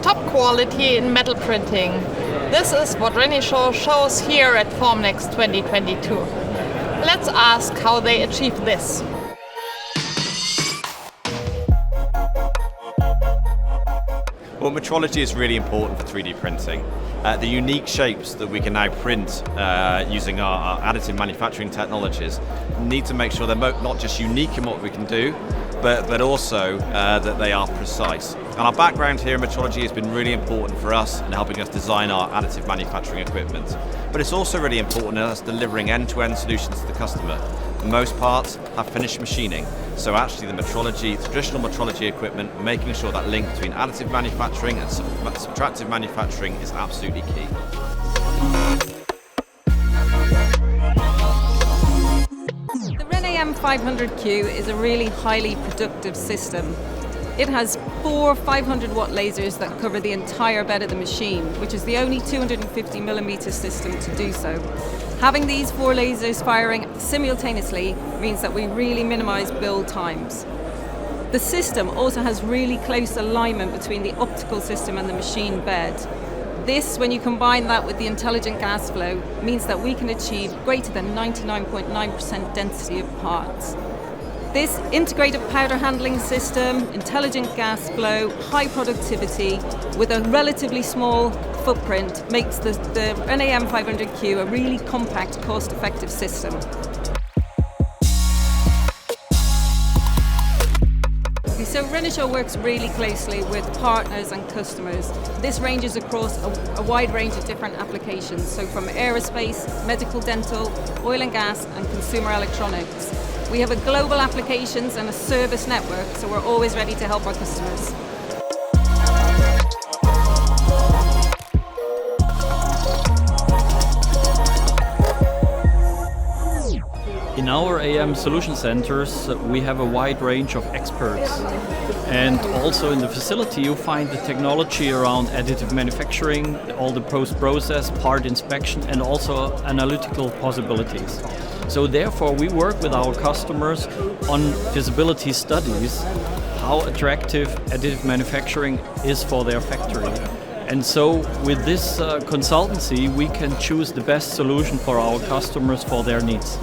top quality in metal printing. This is what Renishaw shows here at Formnext 2022. Let's ask how they achieve this. Well, metrology is really important for 3D printing. The unique shapes that we can now print using our additive manufacturing technologies need to make sure they're not just unique in what we can do, but also that they are precise. And our background here in metrology has been really important for us in helping us design our additive manufacturing equipment. But it's also really important in us delivering end-to-end solutions to the customer. Most parts have finished machining, so actually the traditional metrology equipment, making sure that link between additive manufacturing and subtractive manufacturing is absolutely key. The Renishaw 500Q is a really highly productive system. It has 4 500-watt lasers that cover the entire bed of the machine, which is the only 250mm system to do so. Having these 4 lasers firing simultaneously means that we really minimize build times. The system also has really close alignment between the optical system and the machine bed. This, when you combine that with the intelligent gas flow, means that we can achieve greater than 99.9% density of parts. This integrated powder handling system, intelligent gas flow, high productivity, with a relatively small footprint makes the Renishaw 500Q a really compact, cost-effective system. So Renishaw works really closely with partners and customers. This ranges across a wide range of different applications, so from aerospace, medical, dental, oil and gas, and consumer electronics. We have a global applications and a service network, so we're always ready to help our customers. In our AM solution centers, we have a wide range of experts. And also in the facility, you find the technology around additive manufacturing, all the post-process, part inspection, and also analytical possibilities. So therefore, we work with our customers on feasibility studies, how attractive additive manufacturing is for their factory. And so with this consultancy, we can choose the best solution for our customers for their needs.